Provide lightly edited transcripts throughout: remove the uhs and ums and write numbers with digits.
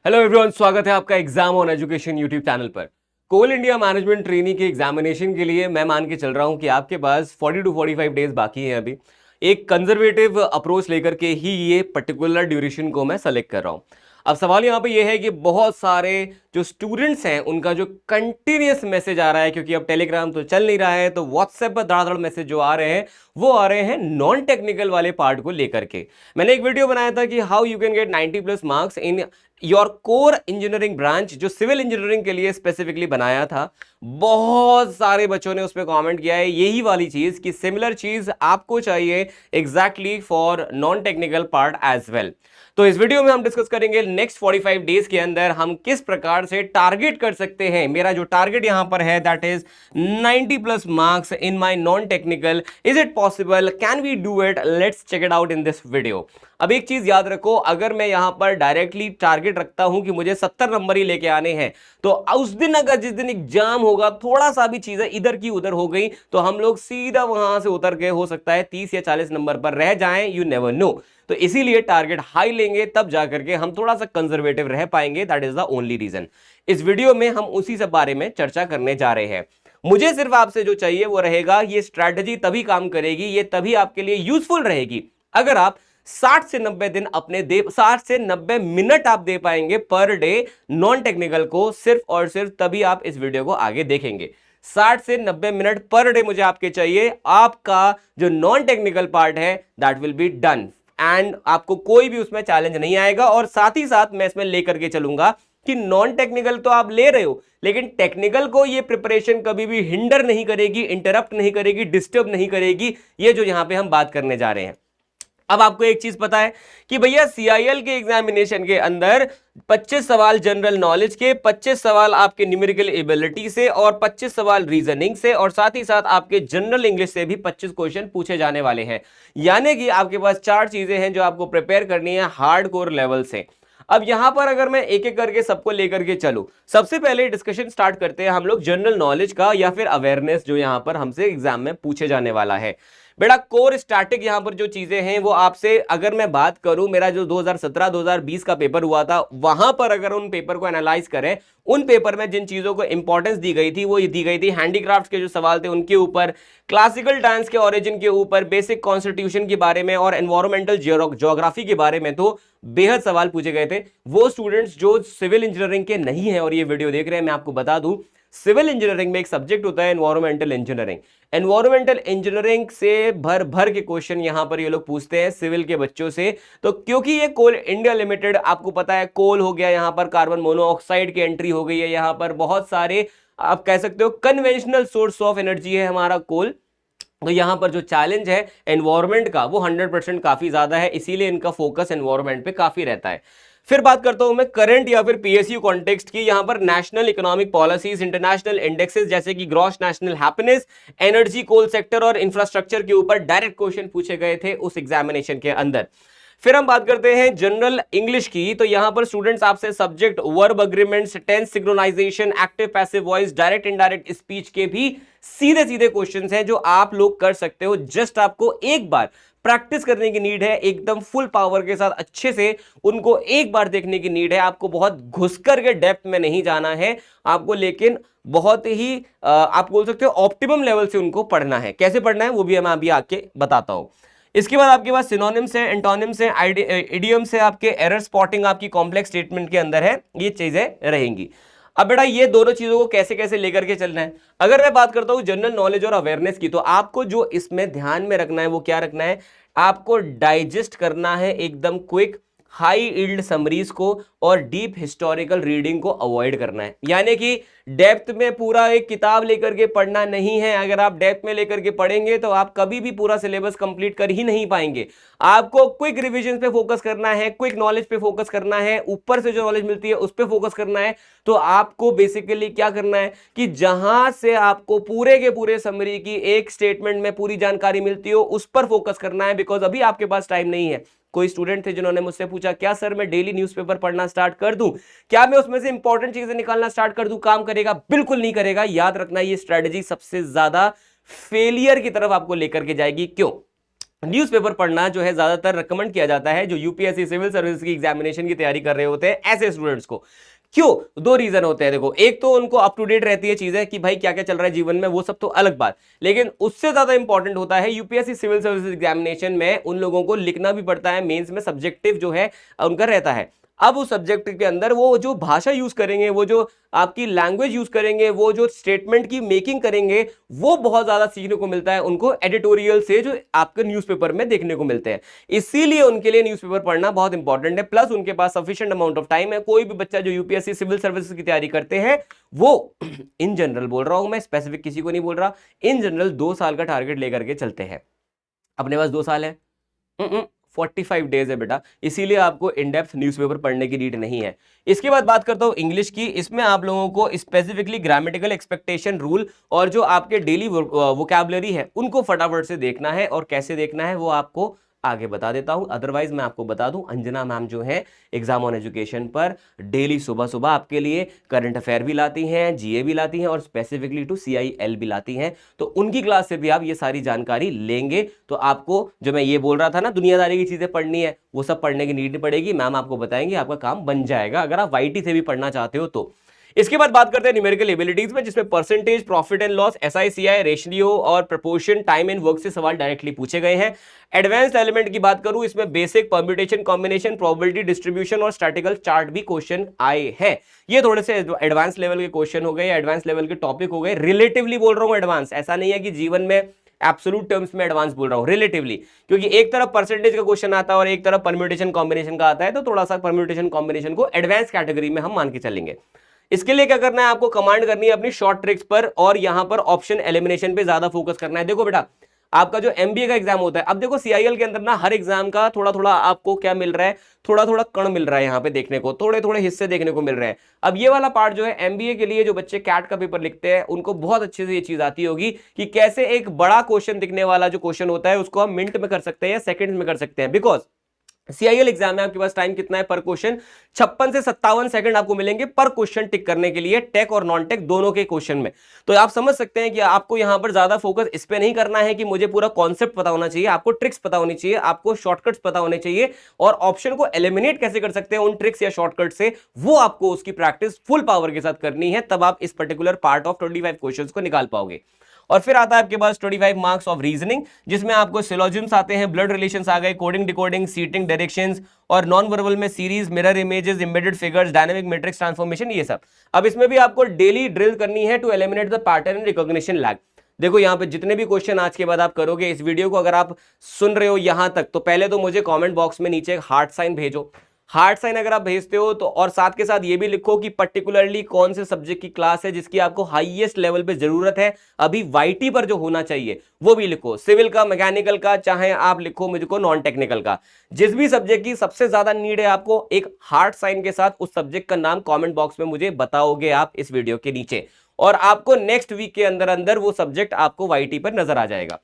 Hello everyone, स्वागत है आपका exam on education YouTube channel पर। कोल इंडिया मैनेजमेंट ट्रेनी के एग्जामिनेशन के लिए मैं मान के चल रहा हूं कि आपके पास 40 टू 45 डेज बाकी हैं। अभी एक कंजर्वेटिव अप्रोच लेकर के ही ये पर्टिकुलर ड्यूरेशन को मैं सेलेक्ट कर रहा हूं। अब सवाल यहां पे ये है कि बहुत सारे जो स्टूडेंट्स हैं उनका जो कंटिन्यूस मैसेज आ रहा है, क्योंकि अब टेलीग्राम तो चल नहीं रहा है, तो व्हाट्सएप पर धड़ाधड़ मैसेज जो आ रहे हैं वो आ रहे हैं नॉन टेक्निकल वाले पार्ट को लेकर के। मैंने एक वीडियो बनाया था कि how you can get 90 plus marks in your core engineering branch, जो सिविल इंजीनियरिंग के लिए स्पेसिफिकली बनाया था। बहुत सारे बच्चों ने उस पर कमेंट किया है यही वाली चीज कि सिमिलर चीज आपको चाहिए exactly for non technical part as well. तो इस वीडियो में हम डिस्कस करेंगे नेक्स्ट 45 डेज के अंदर हम किस प्रकार से टारगेट कर सकते हैं। मेरा जो टारगेट यहां पर है that is 90 plus marks in my non technical. Is it possible? Can we do it? Let's check it out in this video. अब एक चीज याद रखो, अगर मैं यहां पर डायरेक्टली टारगेट रखता हूं कि मुझे 70 नंबर ही लेके आने हैं, तो उस दिन अगर जिस दिन एग्जाम होगा थोड़ा सा भी चीजें इधर की उधर हो गई तो हम लोग सीधा वहां से उतर के हो सकता है 30 या 40 नंबर पर रह जाएं। You never know. तो इसीलिए टारगेट हाई लेंगे, तब जाकर के हम थोड़ा सा कंजर्वेटिव रह पाएंगे। That is the only reason. इस वीडियो में हम उसी से बारे में चर्चा करने जा रहे हैं। मुझे सिर्फ आपसे जो चाहिए वो रहेगा, ये स्ट्रैटेजी तभी काम करेगी, ये तभी आपके लिए यूजफुल रहेगी अगर आप 60 से 90 दिन अपने 60 से 90 मिनट आप दे पाएंगे पर डे नॉन टेक्निकल को, सिर्फ और सिर्फ तभी आप इस वीडियो को आगे देखेंगे। 60 से 90 मिनट पर डे मुझे आपके चाहिए। आपका जो नॉन टेक्निकल पार्ट है that will be done and आपको कोई भी उसमें चैलेंज नहीं आएगा। और साथ ही साथ मैं इसमें लेकर के चलूंगा कि नॉन टेक्निकल तो आप ले रहे हो, लेकिन टेक्निकल को ये प्रिपरेशन कभी भी हिंडर नहीं करेगी, इंटरप्ट नहीं करेगी, डिस्टर्ब नहीं करेगी। ये जो यहां पे हम बात करने जा रहे हैं। अब आपको एक चीज पता है कि भैया सीआईएल के एग्जामिनेशन के अंदर 25 सवाल जनरल नॉलेज के, 25 सवाल आपके न्यूमेरिकल एबिलिटी से और 25 सवाल रीजनिंग से, और साथ ही साथ आपके जनरल इंग्लिश से भी 25 क्वेश्चन पूछे जाने वाले हैं। यानी कि आपके पास चार चीजें हैं जो आपको प्रिपेयर करनी है हार्ड कोर लेवल से। अब यहां पर अगर मैं एक एक करके सबको लेकर के चलूं, सबसे पहले डिस्कशन स्टार्ट करते हैं हम लोग जनरल नॉलेज का या फिर अवेयरनेस जो यहां पर हमसे एग्जाम में पूछे जाने वाला है। बेटा कोर स्टैटिक यहां पर जो चीजें हैं वो आपसे, अगर मैं बात करूं, मेरा जो 2017-2020 का पेपर हुआ था वहां पर अगर उन पेपर को एनालाइज करें, उन पेपर में जिन चीजों को इंपॉर्टेंस दी गई थी वो दी गई थी हैंडीक्राफ्ट के जो सवाल थे उनके ऊपर, क्लासिकल डांस के ओरिजिन के ऊपर, बेसिक कॉन्स्टिट्यूशन के बारे में और एनवायरमेंटल ज्योग्राफी के बारे में तो बेहद सवाल पूछे गए थे। वो स्टूडेंट्स जो सिविल इंजीनियरिंग के नहीं है और ये वीडियो देख रहे हैं, मैं आपको बता दूं सिविल इंजीनियरिंग में एक सब्जेक्ट होता है एनवायरमेंटल इंजीनियरिंग। एनवायरमेंटल इंजीनियरिंग से भर भर के क्वेश्चन यहां पर ये लोग पूछते हैं सिविल के बच्चों से। तो क्योंकि ये कोल इंडिया लिमिटेड, आपको पता है कोल हो गया, यहां पर कार्बन मोनोऑक्साइड की एंट्री हो गई है, यहां पर बहुत सारे आप कह सकते हो कन्वेंशनल सोर्स ऑफ एनर्जी है हमारा कोल। तो यहां पर जो चैलेंज है एनवायरमेंट का वो 100% काफी ज्यादा है, इसीलिए इनका फोकस एनवायरमेंट पे काफी रहता है। फिर बात करता हूं मैं करंट या फिर पीएसयू कॉन्टेक्स्ट की। यहां पर national economic policies, international indexes जैसे कि gross national happiness, energy, coal sector और इंफ्रास्ट्रक्चर के ऊपर डायरेक्ट क्वेश्चन पूछे गए थे उस एग्जामिनेशन के अंदर। फिर हम बात करते हैं जनरल इंग्लिश की। तो यहां पर स्टूडेंट्स आपसे subject, verb agreements, tense synchronization, active passive voice, direct indirect speech के भी सीधे सीधे क्वेश्चंस हैं जो आप लोग कर सकते हो। जस्ट आपको एक बार प्रैक्टिस करने की नीड है, एकदम फुल पावर के साथ अच्छे से उनको एक बार देखने की नीड है। आपको बहुत घुस करके डेप्थ में नहीं जाना है आपको, लेकिन बहुत ही आप बोल सकते हो ऑप्टिमम लेवल से उनको पढ़ना है। कैसे पढ़ना है वो भी मैं अभी आके बताता हूं। इसके बाद आपके पास सिनोनिम्स है, एंटोनिम्स है, इडियम्स है, आपके एरर स्पॉटिंग आपकी कॉम्प्लेक्स स्टेटमेंट के अंदर है, ये चीजें रहेंगी। अब बेटा ये दोनों चीजों को कैसे कैसे लेकर के चलना है, अगर मैं बात करता हूं जनरल नॉलेज और अवेयरनेस की, तो आपको जो इसमें ध्यान में रखना है वो क्या रखना है, आपको डाइजेस्ट करना है एकदम क्विक हाई यील्ड समरीज को और डीप हिस्टोरिकल रीडिंग को अवॉइड करना है। यानी कि डेप्थ में पूरा एक किताब लेकर के पढ़ना नहीं है। अगर आप डेप्थ में लेकर के पढ़ेंगे तो आप कभी भी पूरा सिलेबस कंप्लीट कर ही नहीं पाएंगे। आपको क्विक रिवीजन पे फोकस करना है, क्विक नॉलेज पे फोकस करना है, ऊपर से जो नॉलेज मिलती है उस पे फोकस करना है। तो आपको बेसिकली क्या करना है कि जहां से आपको पूरे के पूरे समरी की एक स्टेटमेंट में पूरी जानकारी मिलती हो उस पर फोकस करना है, बिकॉज अभी आपके पास टाइम नहीं है। कोई स्टूडेंट थे जिन्होंने मुझसे पूछा क्या सर मैं डेली न्यूज़पेपर पढ़ना स्टार्ट कर दूं, क्या मैं उसमें से इंपॉर्टेंट चीजें निकालना स्टार्ट कर दूं, काम करेगा? बिल्कुल नहीं करेगा। याद रखना ये स्ट्रेटजी सबसे ज्यादा फेलियर की तरफ आपको लेकर के जाएगी। क्यों? न्यूज़पेपर पढ़ना जो है ज्यादातर रिकमेंड किया जाता है जो यूपीएससी सिविल सर्विस की एग्जामिनेशन की तैयारी कर रहे होते हैं ऐसे स्टूडेंट्स को। क्यों? दो रीजन होते हैं। देखो, एक तो उनको अप टू डेट रहती है चीजें कि भाई क्या क्या चल रहा है जीवन में, वो सब तो अलग बात, लेकिन उससे ज्यादा इंपॉर्टेंट होता है यूपीएससी सिविल सर्विस एग्जामिनेशन में उन लोगों को लिखना भी पड़ता है, मेंस में सब्जेक्टिव जो है उनका रहता है। अब उस सब्जेक्ट के अंदर वो जो भाषा यूज करेंगे, वो जो आपकी लैंग्वेज यूज करेंगे, वो जो स्टेटमेंट की मेकिंग करेंगे, वो बहुत ज्यादा सीखने को मिलता है उनको एडिटोरियल से जो आपके न्यूज़पेपर में देखने को मिलते हैं। इसीलिए उनके लिए न्यूज़पेपर पढ़ना बहुत इंपॉर्टेंट है। प्लस उनके पास सफिशिएंट अमाउंट ऑफ टाइम है। कोई भी बच्चा जो यूपीएससी सिविल सर्विसेज की तैयारी करते हैं वो इन जनरल बोल रहा हूं मैं, स्पेसिफिक किसी को नहीं बोल रहा, इन जनरल 2 साल का टारगेट लेकर के चलते हैं। अपने पास 2 साल है, 45 डेज है बेटा, इसीलिए आपको इन डेप्थ न्यूज़पेपर पढ़ने की नीड नहीं है। इसके बाद बात करता हूं इंग्लिश की। इसमें आप लोगों को स्पेसिफिकली ग्रामेटिकल एक्सपेक्टेशन रूल और जो आपके डेली वोकैबुलरी है उनको फटाफट से देखना है, और कैसे देखना है वो आपको आगे बता देता हूं। अदरवाइज मैं आपको बता दूं, अंजना मैम जो है एग्जाम ऑन एजुकेशन पर डेली सुबह सुबह आपके लिए करंट अफेयर भी लाती हैं, जीए भी लाती हैं, और स्पेसिफिकली टू सीआईएल भी लाती हैं। तो उनकी क्लास से भी आप ये सारी जानकारी लेंगे तो आपको, जो मैं ये बोल रहा था ना दुनियादारी की चीजें पढ़नी है, वो सब पढ़ने की नीड नहीं पड़ेगी। मैम आपको बताएंगे, आपका काम बन जाएगा अगर आप वाईटी से भी पढ़ना चाहते हो तो। इसके बाद बात करते हैं न्यूमेरिकल एबिलिटीज में, जिसमें percentage, profit and loss, SI CI, ratio और प्रोपोर्शन, टाइम एंड वर्क से सवाल डायरेक्टली पूछे गए हैं। एडवांस्ड एलिमेंट की बात करूं, इसमें basic, permutation, combination, probability distribution और स्टैटिकल चार्ट भी क्वेश्चन आए हैं। ये थोड़े से एडवांस लेवल के क्वेश्चन हो गए, एडवांस लेवल के टॉपिक हो गए। रिलेटिवली बोल रहा हूं एडवांस, ऐसा नहीं है कि जीवन में एब्सोल्यूट टर्म्स में एडवांस बोल रहा हूं, रिलेटिवली, क्योंकि एक तरफ परसेंटेज का क्वेश्चन आता है और एक तरफ परम्यूटेशन कॉम्बिनेशन का आता है, तो थोड़ा सा परम्यूटेशन कॉम्बिनेशन को एडवांस कैटेगरी में हम मान के चलेंगे। इसके लिए क्या करना है, आपको कमांड करनी है अपनी शॉर्ट ट्रिक्स पर, और यहां पर ऑप्शन एलिमिनेशन पे ज्यादा फोकस करना है। देखो बेटा, आपका जो एमबीए का एग्जाम होता है, अब देखो सीआईएल के अंदर ना हर एग्जाम का थोड़ा थोड़ा आपको क्या मिल रहा है, थोड़ा थोड़ा कण मिल रहा है यहां पे देखने को, थोड़े थोड़े हिस्से देखने को मिल रहे हैं। अब ये वाला पार्ट जो है एमबीए के लिए, जो बच्चे कैट का पेपर लिखते हैं उनको बहुत अच्छे से ये चीज आती होगी कि कैसे एक बड़ा क्वेश्चन दिखने वाला जो क्वेश्चन होता है उसको हम मिनट में कर सकते हैं या सेकंड में कर सकते हैं। बिकॉज सीआईएल एग्जाम में आपके पास टाइम कितना है पर क्वेश्चन, 56 से 57 सेकंड आपको मिलेंगे पर क्वेश्चन टिक करने के लिए, टेक और नॉन टेक दोनों के क्वेश्चन में। तो आप समझ सकते हैं कि आपको यहां पर ज्यादा फोकस इस पे नहीं करना है कि मुझे पूरा कॉन्सेप्ट पता होना चाहिए, आपको ट्रिक्स पता होनी चाहिए, आपको शॉर्टकट्स पता होने चाहिए, और ऑप्शन को एलिमिनेट कैसे कर सकते हैं उन ट्रिक्स या शॉर्टकट से, वो आपको उसकी प्रैक्टिस फुल पावर के साथ करनी है, तब आप इस पर्टिकुलर पार्ट ऑफ 25 क्वेश्चन को निकाल पाओगे। और फिर आता है आपके पास 25 मार्क्स ऑफ रीजनिंग, जिसमें आपको सिलोजिम्स आते हैं, ब्लड रिलेशंस आ गए, कोडिंग डिकोडिंग, सीटिंग, डायरेक्शंस, और नॉन वर्बल में series, mirror images, embedded figures, dynamic matrix transformation, ये सब। अब इसमें भी आपको डेली ड्रिल करनी है to eliminate the pattern and recognition lag. देखो यहाँ पे जितने भी क्वेश्चन आज के बाद आप करोगे, इस वीडियो को अगर आप सुन रहे हो यहां तक, तो पहले तो मुझे कमेंट बॉक्स में नीचे एक हार्ट साइन भेजो। हार्ट साइन अगर आप भेजते हो तो, और साथ के साथ ये भी लिखो कि पर्टिकुलरली कौन से सब्जेक्ट की क्लास है जिसकी आपको हाईएस्ट लेवल पे जरूरत है अभी वाईटी पर जो होना चाहिए, वो भी लिखो। सिविल का, मैकेनिकल का, चाहे आप लिखो मुझको नॉन टेक्निकल का, जिस भी सब्जेक्ट की सबसे ज्यादा नीड है आपको, एक हार्ट साइन के साथ उस सब्जेक्ट का नाम कॉमेंट बॉक्स में मुझे बताओगे आप इस वीडियो के नीचे, और आपको नेक्स्ट वीक के अंदर अंदर वो सब्जेक्ट आपको वाईटी पर नजर आ जाएगा।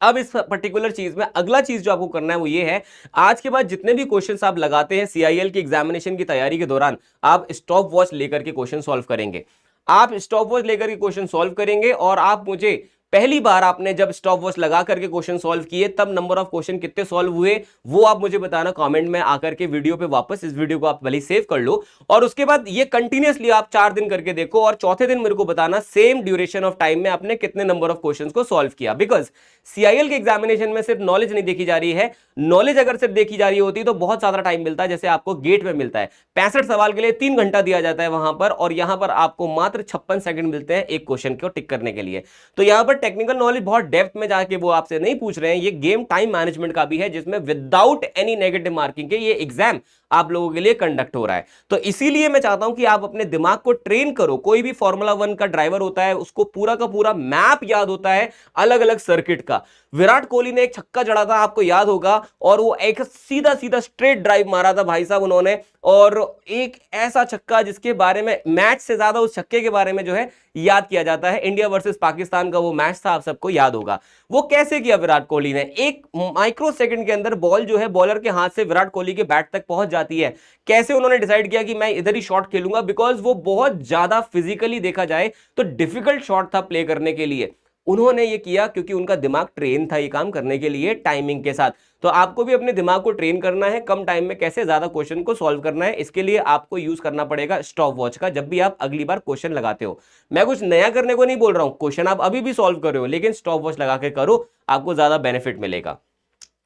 अब इस पर्टिकुलर चीज में अगला चीज जो आपको करना है वो ये है, आज के बाद जितने भी क्वेश्चंस आप लगाते हैं सीआईएल की एग्जामिनेशन की तैयारी के दौरान, आप स्टॉप वॉच लेकर के क्वेश्चन सॉल्व करेंगे। आप स्टॉप वॉच लेकर के क्वेश्चन सॉल्व करेंगे, और आप मुझे, पहली बार आपने जब स्टॉप वॉच लगा करके क्वेश्चन सॉल्व किए तब नंबर ऑफ क्वेश्चन कितने सॉल्व हुए वो आप मुझे बताना कमेंट में आकर के, वीडियो पे वापस, इस वीडियो को आप भले सेव कर लो, और उसके बाद ये कंटिन्यूअसली आप 4 दिन करके देखो, और चौथे दिन मेरे को बताना सेम ड्यूरेशन ऑफ टाइम में आपने कितने नंबर ऑफ क्वेश्चंस को सॉल्व किया। बिकॉज सीआईएल के एग्जामिनेशन में सिर्फ नॉलेज नहीं देखी जा रही है, नॉलेज अगर सिर्फ देखी जा रही होती तो बहुत ज्यादा टाइम मिलता है, जैसे आपको गेट में मिलता है 65 सवाल के लिए 3 घंटा दिया जाता है वहां पर, और यहां पर आपको मात्र 56 सेकंड मिलते हैं एक क्वेश्चन को टिक करने के लिए। तो यहां पर टेक्निकल नॉलेज बहुत डेप्थ में जाके वो आपसे नहीं पूछ रहे हैं, ये गेम टाइम मैनेजमेंट का भी है, जिसमें विदाउट एनी नेगेटिव मार्किंग के ये एग्जाम आप लोगों के लिए कंडक्ट हो रहा है। तो इसीलिए मैं चाहता हूं कि आप अपने दिमाग को ट्रेन करो। कोई भी फॉर्मूला 1 का ड्राइवर होता है, उसको पूरा का पूरा मैप याद होता है अलग अलग सर्किट का। विराट कोहली ने एक छक्का जड़ा था, आपको याद होगा, और वो एक सीधा सीधा स्ट्रेट ड्राइव मारा था भाई साहब उन्होंने, और एक ऐसा छक्का जिसके बारे में मैच से ज्यादा उस छक्के के बारे में जो है याद किया जाता है, इंडिया वर्सेस पाकिस्तान का वो मैच था, आप सबको याद होगा। वो कैसे किया विराट कोहली ने, एक माइक्रो सेकंड के अंदर बॉल जो है बॉलर के हाथ से विराट कोहली के बैट तक पहुंच जाती है। कैसे उन्होंने डिसाइड किया कि मैं इधर ही शॉट खेलूंगा, बिकॉज वो बहुत ज्यादा फिजिकली देखा जाए तो डिफिकल्ट शॉट था प्ले करने के लिए। उन्होंने ये किया क्योंकि उनका दिमाग ट्रेन था ये काम करने के लिए टाइमिंग के साथ। तो आपको भी अपने दिमाग को ट्रेन करना है, कम टाइम में कैसे ज्यादा क्वेश्चन को सॉल्व करना है, इसके लिए आपको यूज करना पड़ेगा स्टॉप वॉच का जब भी आप अगली बार क्वेश्चन लगाते हो। मैं कुछ नया करने को नहीं बोल रहा हूं, क्वेश्चन आप अभी भी सॉल्व कर रहे हो, लेकिन स्टॉप वॉच लगा के करो, आपको ज्यादा बेनिफिट मिलेगा।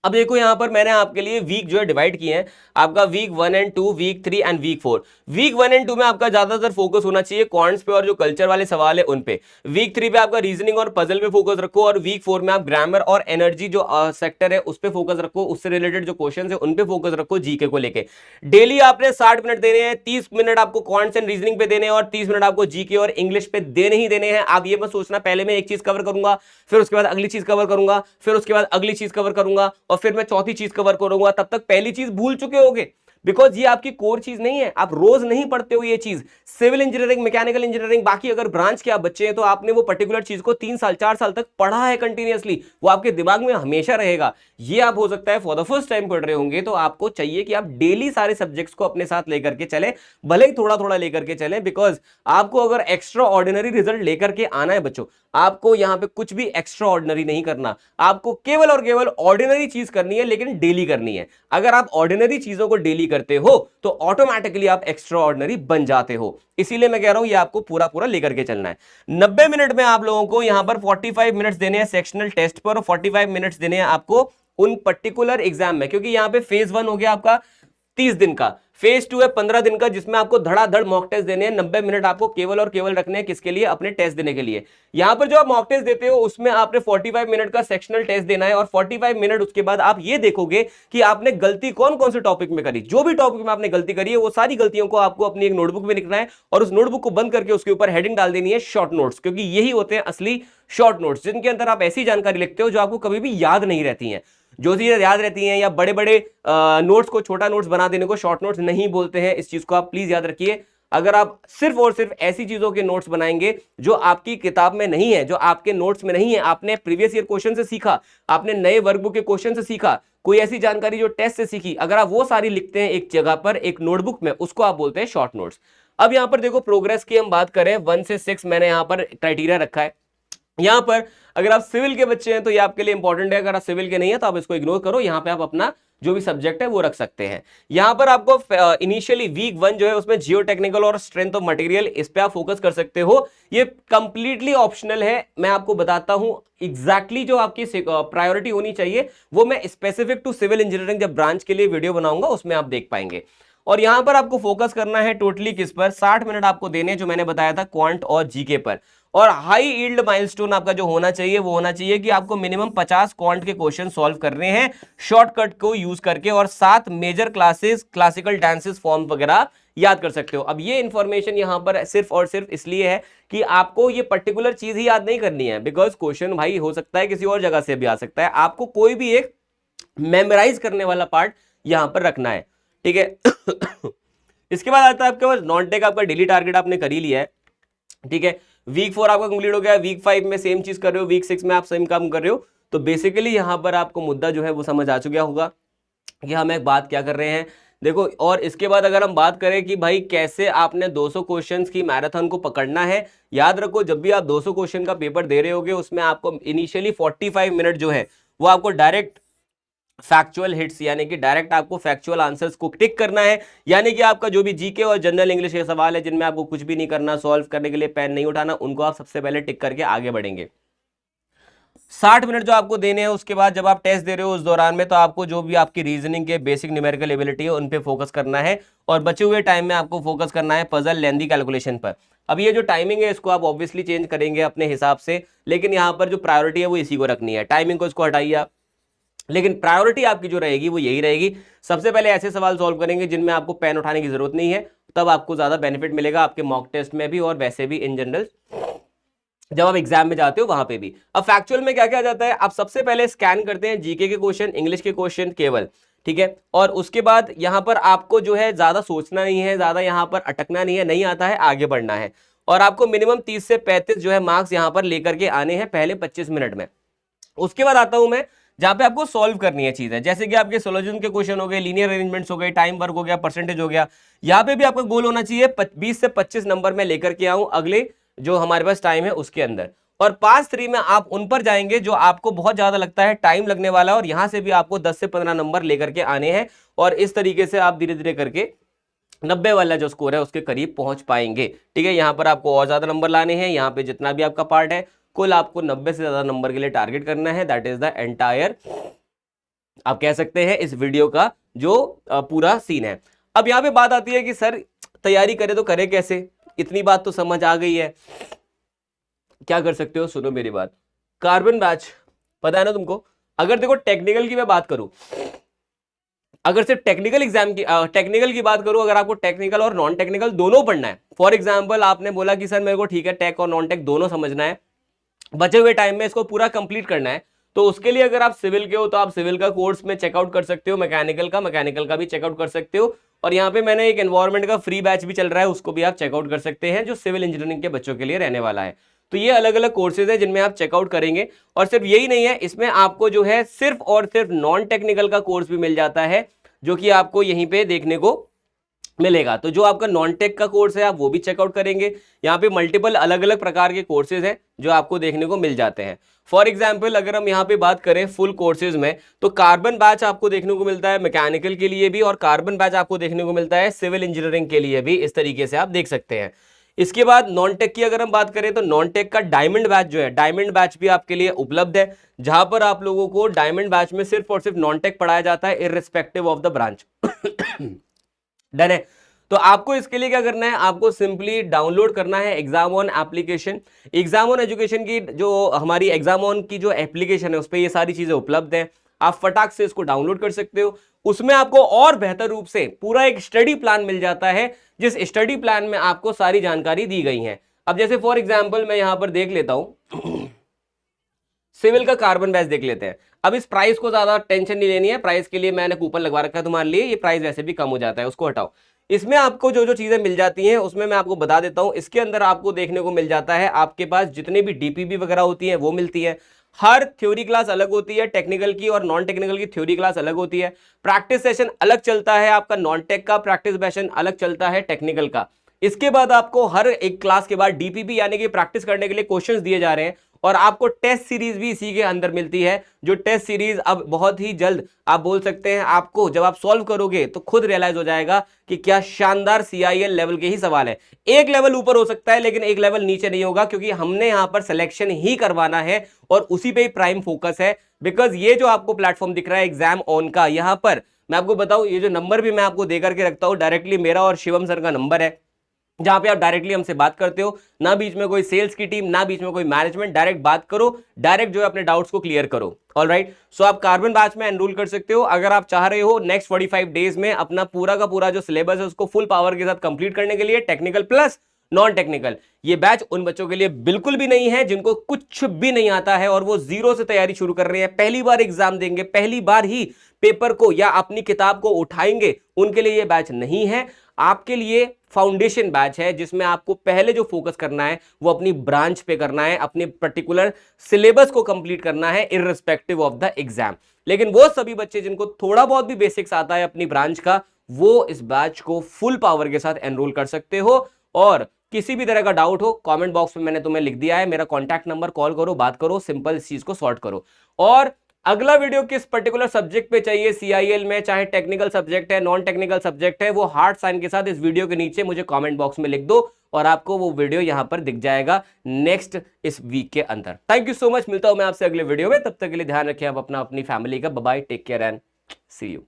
अब देखो यहां पर मैंने आपके लिए वीक जो है डिवाइड किए हैं, आपका week 1 and 2, week 3 and week 4। Week 1 and 2 में आपका ज्यादातर फोकस होना चाहिए क्वांट्स पे और जो कल्चर वाले सवाल है उन पे। वीक 3 पे आपका रीजनिंग और पजल पे फोकस रखो, और वीक 4 में आप ग्रामर और एनर्जी जो सेक्टर है उस पे फोकस रखो, उससे रिलेटेड जो क्वेश्चन है उन पे फोकस रखो जीके को लेके। डेली आपने 60 मिनट देने हैं, 30 मिनट आपको क्वांट्स एंड रीजनिंग पे देने हैं और 30 मिनट आपको जीके और इंग्लिश पे देने ही देने हैं। आप ये मत सोचना पहले मैं एक चीज कवर करूंगा, फिर उसके बाद अगली चीज कवर करूंगा, फिर उसके बाद अगली चीज कवर करूंगा, और फिर मैं चौथी चीज कवर करूंगा, तब तक पहली चीज भूल चुके होगे। बिकॉज ये आपकी कोर चीज नहीं है, आप रोज नहीं पढ़ते हो ये चीज। सिविल इंजीनियरिंग, मैकेनिकल इंजीनियरिंग, बाकी अगर ब्रांच के आप बच्चे हैं तो आपने वो पर्टिकुलर चीज को 3 साल 4 साल तक पढ़ा है कंटिन्यूअसली, वो आपके दिमाग में हमेशा रहेगा। ये आप हो सकता है फॉर द फर्स्ट टाइम पढ़ रहे होंगे, तो आपको चाहिए कि आप डेली सारे सब्जेक्ट्स को अपने साथ लेकर के चले, भले ही थोड़ा थोड़ा लेकर के चले। बिकॉज आपको अगर एक्स्ट्रा ऑर्डिनरी रिजल्ट लेकर के आना है बच्चों, आपको यहां पे कुछ भी एक्स्ट्रा ऑर्डिनरी नहीं करना, आपको केवल और केवल ऑर्डिनरी चीज करनी है, लेकिन डेली करनी है। अगर आप ऑर्डिनरी चीजों को डेली करते हो तो ऑटोमेटिकली आप एक्स्ट्रा ऑर्डिनरी बन जाते हो। इसीलिए मैं कह रहा हूं ये आपको पूरा पूरा लेकर के चलना है। 90 मिनट में आप लोगों को यहां पर 45 मिनट्स देने हैं सेक्शनल टेस्ट पर, और 45 मिनट्स देने हैं आपको उन पर्टिकुलर एग्जाम में, क्योंकि यहां पे फेज 1 हो गया आपका 30 दिन का, फेज 2 है 15 दिन का, जिसमें आपको धड़ाधड़ मॉक टेस्ट देने हैं। 90 मिनट आपको केवल और केवल रखने हैं किसके लिए? अपने टेस्ट देने के लिए। यहां पर जो आप मॉक टेस्ट देते हो उसमें आपने 45 मिनट का सेक्शनल टेस्ट देना है, और 45 मिनट उसके बाद आप ये देखोगे कि आपने गलती कौन कौन से टॉपिक में करी। जो भी टॉपिक में आपने गलती करी है वो सारी गलतियों को आपको अपनी एक नोटबुक में लिखना है, और उस नोटबुक को बंद करके उसके ऊपर हेडिंग डाल देनी है शॉर्ट नोट्स, क्योंकि यही होते हैं असली शॉर्ट नोट्स, जिनके अंदर आप ऐसी जानकारी लिखते हो जो आपको कभी भी याद नहीं रहती है। जो चीजें याद रहती हैं या बड़े बड़े नोट्स को छोटा नोट्स बना देने को शॉर्ट नोट्स नहीं बोलते हैं, इस चीज को आप प्लीज याद रखिए। अगर आप सिर्फ और सिर्फ ऐसी चीजों के नोट्स बनाएंगे जो आपकी किताब में नहीं है, जो आपके नोट्स में नहीं है, आपने प्रीवियस ईयर क्वेश्चन से सीखा, आपने नए वर्कबुक के क्वेश्चन से सीखा, कोई ऐसी जानकारी जो टेस्ट से सीखी, अगर आप वो सारी लिखते हैं एक जगह पर एक नोटबुक में, उसको आप बोलते हैं शॉर्ट नोट्स। अब यहां पर देखो प्रोग्रेस की हम बात करें, 1 से 6 मैंने यहां पर क्राइटेरिया रखा है। यहां पर अगर आप सिविल के बच्चे हैं तो ये आपके लिए इंपॉर्टेंट है, अगर आप सिविल के नहीं है तो आप इसको इग्नोर करो, यहां पे आप अपना जो भी सब्जेक्ट है वो रख सकते हैं। यहां पर आपको इनिशियली वीक 1 जो है उसमें जियो टेक्निकल और स्ट्रेंथ ऑफ मटेरियल, इस पे आप फोकस कर सकते हो। ये कंप्लीटली ऑप्शनल है, मैं आपको बताता हूं एग्जैक्टली जो आपकी प्रायोरिटी होनी चाहिए वो मैं स्पेसिफिक टू सिविल इंजीनियरिंग जब ब्रांच के लिए वीडियो बनाऊंगा उसमें आप देख पाएंगे। और यहां पर आपको फोकस करना है टोटली किस पर? 60 मिनट आपको देने, जो मैंने बताया था क्वांट और जीके पर। और हाई यील्ड माइलस्टोन आपका जो होना चाहिए वो होना चाहिए कि आपको मिनिमम 50 क्वांट के क्वेश्चन सॉल्व करने हैं शॉर्टकट को यूज करके, और 7 major classes, classical dances, form वगैरह याद कर सकते हो। अब ये इंफॉर्मेशन यहां पर सिर्फ और सिर्फ इसलिए है कि आपको ये पर्टिकुलर चीज ही याद नहीं करनी है, बिकॉज क्वेश्चन भाई हो सकता है किसी और जगह से भी आ सकता है, आपको कोई भी एक मेमोराइज करने वाला पार्ट यहां पर रखना है, ठीक है। इसके बाद आता है आपके पास नॉन टेक, आपका डेली टारगेट आपने कर ही लिया है, ठीक है। वीक 4 आपका कंप्लीट हो गया, वीक 5 में सेम चीज कर रहे हो, वीक 6 में आप सेम काम कर रहे हो। तो बेसिकली यहां पर आपको मुद्दा जो है वो समझ आ चुका होगा कि हम एक बात क्या कर रहे हैं। देखो, और इसके बाद अगर हम बात करें कि भाई कैसे आपने 200 क्वेश्चंस की मैराथन को पकड़ना है, याद रखो जब भी आप 200 क्वेश्चन का पेपर दे रहे होगे उसमें आपको इनिशियली 45 मिनट जो है वो आपको डायरेक्ट फैक्चुअल हिट्स, यानी कि डायरेक्ट आपको फैक्चुअल आंसर्स को टिक करना है। यानी कि आपका जो भी जीके और जनरल इंग्लिश के सवाल है जिनमें आपको कुछ भी नहीं करना, सॉल्व करने के लिए पेन नहीं उठाना, उनको आप सबसे पहले टिक करके आगे बढ़ेंगे। 60 मिनट जो आपको देने हैं, उसके बाद जब आप टेस्ट दे रहे हो उस दौरान में तो आपको जो भी आपकी रीजनिंग के बेसिक न्यूमेरिकल एबिलिटी है उन पे फोकस करना है, और बचे हुए टाइम में आपको फोकस करना है पजल, लेंथी कैलकुलेशन पर। अब ये जो टाइमिंग है इसको आप ऑब्वियसली चेंज करेंगे अपने हिसाब से, लेकिन यहाँ पर जो प्रायोरिटी है वो इसी को रखनी है। टाइमिंग को इसको हटाइए आप, लेकिन प्रायोरिटी आपकी जो रहेगी वो यही रहेगी। सबसे पहले ऐसे सवाल सॉल्व करेंगे जिनमें आपको पेन उठाने की जरूरत नहीं है, तब आपको ज्यादा बेनिफिट मिलेगा आपके मॉक टेस्ट में भी और वैसे भी इन जनरल जब आप एग्जाम में जाते हो वहां पे भी। अब फैक्चुअल में क्या क्या जाता है, आप सबसे पहले स्कैन करते हैं जीके के क्वेश्चन, इंग्लिश के क्वेश्चन केवल, ठीक है। और उसके बाद यहां पर आपको जो है ज्यादा सोचना नहीं है, ज्यादा यहां पर अटकना नहीं है, नहीं आता है आगे बढ़ना है। और आपको मिनिमम 30 से 35 जो है मार्क्स यहां पर लेकर के आने हैं पहले 25 मिनट में। उसके बाद आता हूं मैं जहां पे आपको सॉल्व करनी है चीजें, जैसे कि आपके सोल्यूशन के क्वेश्चन हो गए, लीनियर अरेंजमेंट्स हो गए, टाइम वर्क हो गया, परसेंटेज हो गया। यहाँ पे भी आपका गोल होना चाहिए 20 से 25 नंबर में लेकर के आऊं अगले जो हमारे पास टाइम है उसके अंदर। और पास 3 में आप उन पर जाएंगे जो आपको बहुत ज्यादा लगता है टाइम लगने वाला है, और यहां से भी आपको 10 से 15 नंबर लेकर के आने हैं, और इस तरीके से आप धीरे धीरे करके 90 वाला जो स्कोर है उसके करीब पहुंच पाएंगे। ठीक है, यहां पर आपको और ज्यादा नंबर लाने हैं, यहां पे जितना भी आपका पार्ट है कुल आपको 90 से ज्यादा नंबर के लिए टारगेट करना है। दैट इज द एंटायर, आप कह सकते हैं, इस वीडियो का जो पूरा सीन है। अब यहां पे बात आती है कि सर तैयारी करें तो करें कैसे, इतनी बात तो समझ आ गई है, क्या कर सकते हो, सुनो मेरी बात। कार्बन बैच पता है ना तुमको। अगर देखो टेक्निकल की मैं बात करूं, अगर सिर्फ टेक्निकल एग्जाम की टेक्निकल की बात करूं, अगर आपको टेक्निकल और नॉन टेक्निकल दोनों पढ़ना है, फॉर एग्जांपल आपने बोला कि सर मेरे को ठीक है टेक और नॉन टेक दोनों समझना है, बचे हुए टाइम में इसको पूरा कंप्लीट करना है, तो उसके लिए अगर आप सिविल के हो तो आप सिविल का कोर्स में चेकआउट कर सकते हो, मैकेनिकल का भी चेकआउट कर सकते हो, और यहाँ पे मैंने एक एनवायरमेंट का फ्री बैच भी चल रहा है, उसको भी आप चेकआउट कर सकते हैं, जो सिविल इंजीनियरिंग के बच्चों के लिए रहने वाला है। तो ये अलग अलग कोर्सेज है जिनमें आप चेकआउट करेंगे। और सिर्फ यही नहीं है, इसमें आपको जो है सिर्फ और सिर्फ नॉन टेक्निकल का कोर्स भी मिल जाता है, जो कि आपको यहीं पे देखने को मिलेगा। तो जो आपका नॉन टेक का कोर्स है आप वो भी चेकआउट करेंगे। यहाँ पे मल्टीपल अलग अलग प्रकार के कोर्सेज हैं जो आपको देखने को मिल जाते हैं। फॉर एग्जाम्पल अगर हम यहाँ पे बात करें फुल कोर्सेज में, तो कार्बन बैच आपको देखने को मिलता है मैकेनिकल के लिए भी, और कार्बन बैच आपको देखने को मिलता है सिविल इंजीनियरिंग के लिए भी। इस तरीके से आप देख सकते हैं। इसके बाद नॉन टेक की अगर हम बात करें तो नॉन टेक का डायमंड बैच जो है, डायमंड बैच भी आपके लिए उपलब्ध है, जहां पर आप लोगों को डायमंड बैच में सिर्फ और सिर्फ नॉन टेक पढ़ाया जाता है, irrespective of the branch. Done है। तो आपको इसके लिए क्या करना है, आपको सिंपली डाउनलोड करना है exam on application. Exam on education की जो हमारी एग्जाम ऑन की जो एप्लीकेशन है उस पर ये सारी चीजें उपलब्ध हैं, आप फटाक से इसको डाउनलोड कर सकते हो। उसमें आपको और बेहतर रूप से पूरा एक स्टडी प्लान मिल जाता है, जिस स्टडी प्लान में आपको सारी जानकारी दी गई है। अब जैसे फॉर एग्जाम्पल मैं यहां पर देख लेता हूं, सिविल का कार्बन बैच देख लेते हैं। अब इस प्राइस को ज्यादा टेंशन नहीं लेनी है, प्राइस के लिए मैंने कूपन लगवा रखा है तुम्हारे लिए, ये प्राइस वैसे भी कम हो जाता है, उसको हटाओ। इसमें आपको जो जो चीजें मिल जाती हैं उसमें मैं आपको बता देता हूं। इसके अंदर आपको देखने को मिल जाता है, आपके पास जितने भी डीपीबी वगैरह होती हैं वो मिलती है। हर थ्योरी क्लास अलग होती है, टेक्निकल की और नॉन टेक्निकल की थ्योरी क्लास अलग होती है। प्रैक्टिस सेशन अलग चलता है आपका नॉन टेक का, प्रैक्टिस सेशन अलग चलता है टेक्निकल का। इसके बाद आपको हर एक क्लास के बाद डीपीबी यानी कि प्रैक्टिस करने के लिए क्वेश्चंस दिए जा रहे हैं, और आपको टेस्ट सीरीज भी इसी के अंदर मिलती है, जो टेस्ट सीरीज अब बहुत ही जल्द आप बोल सकते हैं, आपको जब आप सॉल्व करोगे तो खुद रियलाइज हो जाएगा कि क्या शानदार CIL लेवल के ही सवाल है। एक लेवल ऊपर हो सकता है लेकिन एक लेवल नीचे नहीं होगा, क्योंकि हमने यहां पर सिलेक्शन ही करवाना है और उसी पे ही प्राइम फोकस है। बिकॉज ये जो आपको प्लेटफॉर्म दिख रहा है एग्जाम ऑन का, यहां पर मैं आपको बताऊं, ये जो नंबर भी मैं आपको देकर के रखता हूं, डायरेक्टली मेरा और शिवम सर का नंबर है, जहां पे आप डायरेक्टली हमसे बात करते हो, ना बीच में कोई सेल्स की टीम, ना बीच में कोई मैनेजमेंट, डायरेक्ट बात करो, डायरेक्ट जो है अपने डाउट्स को क्लियर करो। ऑलराइट, सो आप कार्बन बैच में एनरोल कर सकते हो अगर आप चाह रहे हो नेक्स्ट 45 डेज में अपना पूरा का पूरा जो सिलेबस है उसको फुल पावर के साथ कंप्लीट करने के लिए, टेक्निकल प्लस नॉन टेक्निकल। ये बैच उन बच्चों के लिए बिल्कुल भी नहीं है जिनको कुछ भी नहीं आता है और वो जीरो से तैयारी शुरू कर रहे हैं, पहली बार एग्जाम देंगे, पहली बार ही पेपर को या अपनी किताब को उठाएंगे, उनके लिए ये बैच नहीं है। आपके लिए फाउंडेशन बैच है, जिसमें आपको पहले जो फोकस करना है वो अपनी ब्रांच पे करना है, अपने पर्टिकुलर सिलेबस को कंप्लीट करना है इररिस्पेक्टिव ऑफ द एग्जाम। लेकिन वो सभी बच्चे जिनको थोड़ा बहुत भी बेसिक्स आता है अपनी ब्रांच का, वो इस बैच को फुल पावर के साथ एनरोल कर सकते हो। और किसी भी तरह का डाउट हो, कमेंट बॉक्स में मैंने तुम्हें लिख दिया है मेरा कॉन्टैक्ट नंबर, कॉल करो, बात करो, सिंपल इस चीज को सॉर्ट करो। और अगला वीडियो किस पर्टिकुलर सब्जेक्ट पे चाहिए CIL में, चाहे टेक्निकल सब्जेक्ट है नॉन टेक्निकल सब्जेक्ट है, वो हार्ट साइन के साथ इस वीडियो के नीचे मुझे कमेंट बॉक्स में लिख दो और आपको वो वीडियो यहां पर दिख जाएगा नेक्स्ट इस वीक के अंदर। थैंक यू सो मच, मिलता हूं मैं आपसे अगले वीडियो में, तब तक के लिए ध्यान रखिए आप अपना, अपनी फैमिली का। Bye bye, take care and see you.